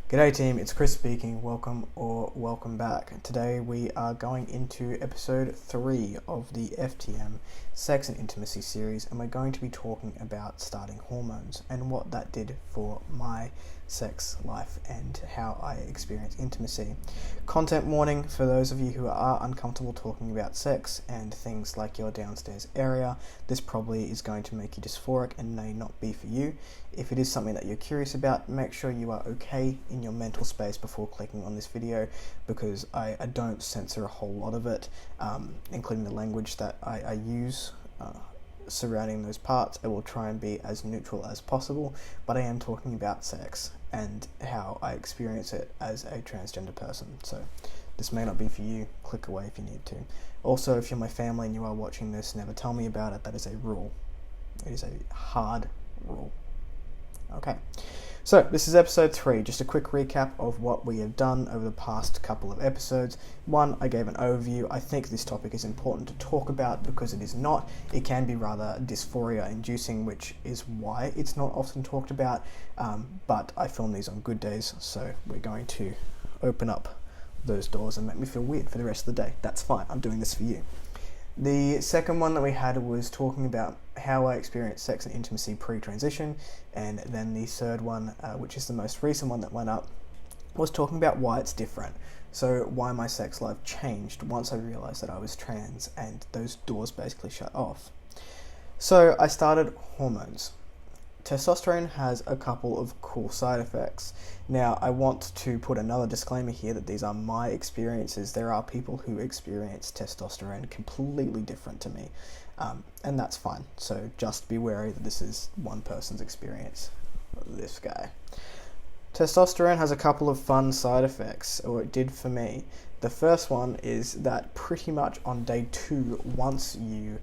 G'day team, it's Chris speaking. Welcome or welcome back. Today we are going into episode 3 of the FTM Sex and Intimacy series, and we're going to be talking about starting hormones and what that did for my sex life and how I experience intimacy. Content warning for those of you who are uncomfortable talking about sex and things like your downstairs area. This probably is going to make you dysphoric and may not be for you. If it is something that you're curious about, make sure you are okay in your mental space before clicking on this video, because I don't censor a whole lot of it, including the language that I use surrounding those parts. I will try and be as neutral as possible, but I am talking about sex and how I experience it as a transgender person. So this may not be for you. Click away if you need to. Also, if you're my family and you are watching this, never tell me about it. That is a rule. It is a hard rule. Okay, so this is episode 3, just a quick recap of what we have done over the past couple of episodes. 1, I gave an overview. I think this topic is important to talk about because it is not. It can be rather dysphoria inducing, which is why it's not often talked about, but I film these on good days, so we're going to open up those doors and make me feel weird for the rest of the day. That's fine, I'm doing this for you. The second one that we had was talking about how I experienced sex and intimacy pre-transition, and then the third one, which is the most recent one that went up, was talking about why it's different. So why my sex life changed once I realised that I was trans, and those doors basically shut off. So I started hormones. Testosterone has a couple of cool side effects. Now, I want to put another disclaimer here that these are my experiences. There are people who experience testosterone completely different to me, and that's fine. So just be wary that this is one person's experience. This guy. Testosterone has a couple of fun side effects, or it did for me. The first one is that pretty much on day 2, once you,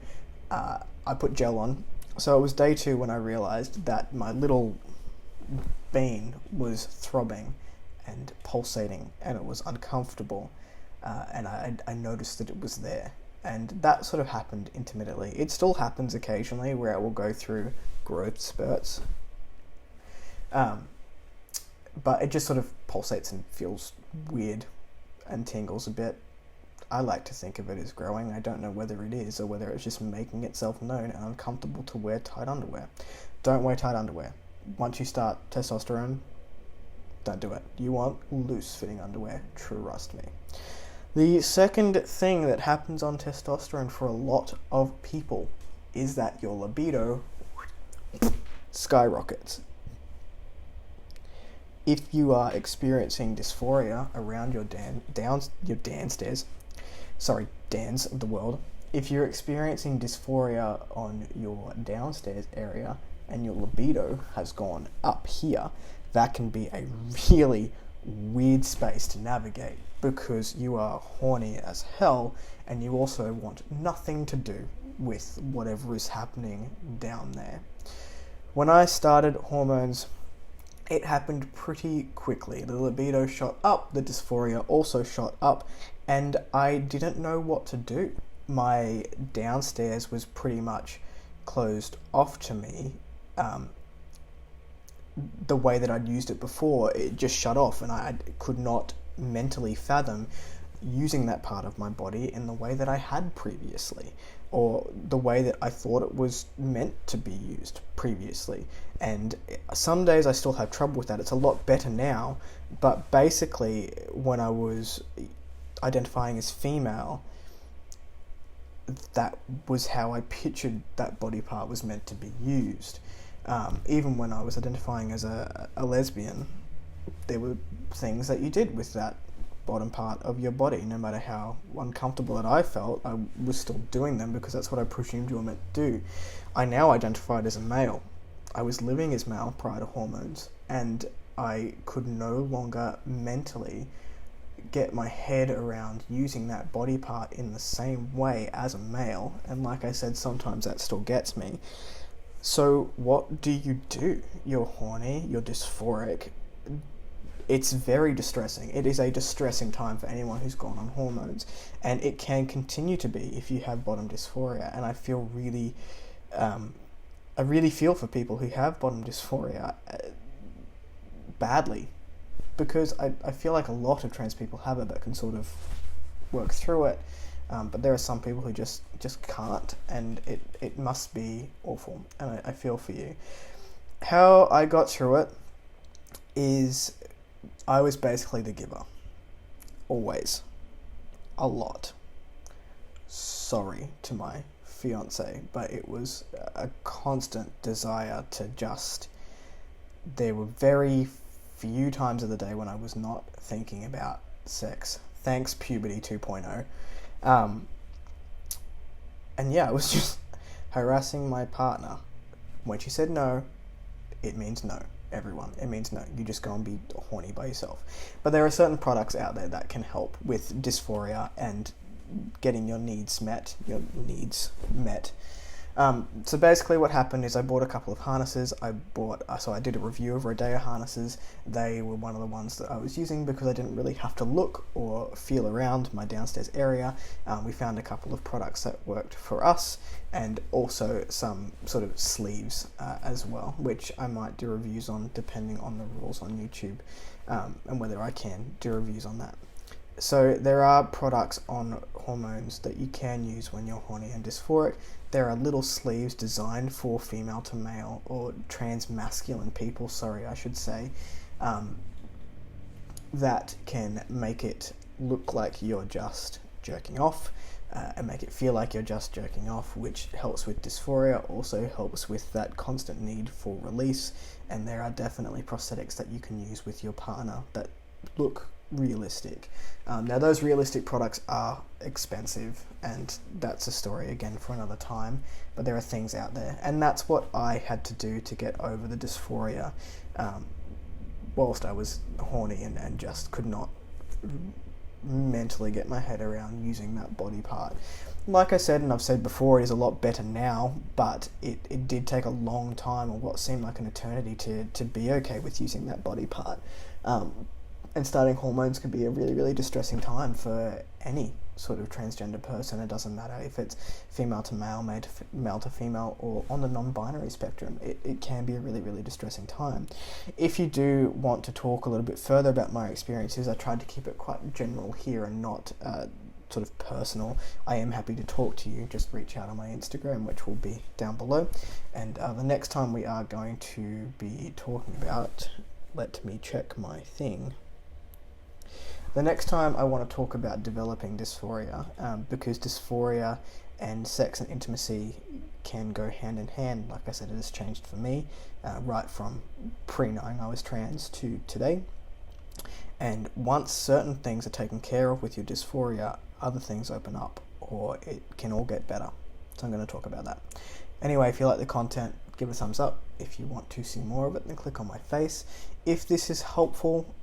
I put gel on. So it was day 2 when I realised that my little bean was throbbing and pulsating, and it was uncomfortable, and I noticed that it was there. And that sort of happened intermittently. It still happens occasionally where I will go through growth spurts, but it just sort of pulsates and feels weird and tingles a bit. I like to think of it as growing. I don't know whether it is or whether it's just making itself known and uncomfortable to wear tight underwear. Don't wear tight underwear. Once you start testosterone, don't do it. You want loose-fitting underwear, trust me. The second thing that happens on testosterone for a lot of people is that your libido skyrockets. If you are experiencing dysphoria around your dans of the world, if you're experiencing dysphoria on your downstairs area and your libido has gone up here, that can be a really weird space to navigate, because you are horny as hell and you also want nothing to do with whatever is happening down there. When I started hormones, it happened pretty quickly. The libido shot up, the dysphoria also shot up, and I didn't know what to do. My downstairs was pretty much closed off to me. The way that I'd used it before, it just shut off, and I could not mentally fathom using that part of my body in the way that I had previously, or the way that I thought it was meant to be used previously. And some days I still have trouble with that. It's a lot better now, but basically when I was identifying as female, that was how I pictured that body part was meant to be used. Even when I was identifying as a lesbian, there were things that you did with that bottom part of your body. No matter how uncomfortable that I felt, I was still doing them because that's what I presumed you were meant to do. I now identified as a male. I was living as male prior to hormones, and I could no longer mentally get my head around using that body part in the same way as a male. And like I said, sometimes that still gets me. So what do? You're horny, you're dysphoric. It's very distressing. It is a distressing time for anyone who's gone on hormones, and it can continue to be if you have bottom dysphoria. And I feel really, I really feel for people who have bottom dysphoria badly, because I feel like a lot of trans people have it but can sort of work through it. But there are some people who just can't, and it must be awful, and I feel for you. How I got through it is I was basically the giver. Always. A lot. Sorry to my fiance, but it was a constant desire to just... There were very few times of the day when I was not thinking about sex. Thanks, Puberty 2.0. And yeah, I was just harassing my partner. When she said no, it means no. Everyone, it means no. You just go and be horny by yourself. But there are certain products out there that can help with dysphoria and getting your needs met. So basically what happened is I bought a couple of harnesses. I did a review of Rodeo harnesses. They were one of the ones that I was using because I didn't really have to look or feel around my downstairs area. We found a couple of products that worked for us, and also some sort of sleeves as well, which I might do reviews on depending on the rules on YouTube, and whether I can do reviews on that. So there are products on hormones that you can use when you're horny and dysphoric. There are little sleeves designed for female to male or trans masculine people, that can make it look like you're just jerking off and make it feel like you're just jerking off, which helps with dysphoria, also helps with that constant need for release. And there are definitely prosthetics that you can use with your partner that look realistic. Now those realistic products are expensive, and that's a story again for another time, but there are things out there, and that's what I had to do to get over the dysphoria whilst I was horny and just could not mentally get my head around using that body part. Like I said, and I've said before, it is a lot better now, but it did take a long time, or what seemed like an eternity, to be okay with using that body part. And starting hormones can be a really, really distressing time for any sort of transgender person. It doesn't matter if it's female to male, male to female, or on the non-binary spectrum. It can be a really, really distressing time. If you do want to talk a little bit further about my experiences, I tried to keep it quite general here and not sort of personal. I am happy to talk to you. Just reach out on my Instagram, which will be down below. And the next time we are going to be talking about... Let me check my thing. The next time I want to talk about developing dysphoria, because dysphoria and sex and intimacy can go hand in hand. Like I said, it has changed for me, right from pre-knowing I was trans to today. And once certain things are taken care of with your dysphoria, other things open up, or it can all get better. So I'm going to talk about that. Anyway, if you like the content, give it a thumbs up. If you want to see more of it, then click on my face. If this is helpful,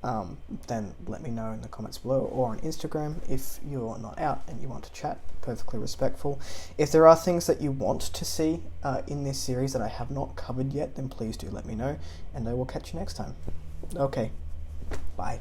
then let me know in the comments below or on Instagram. If you're not out and you want to chat, perfectly respectful. If there are things that you want to see in this series that I have not covered yet, then please do let me know, and I will catch you next time. Okay, bye.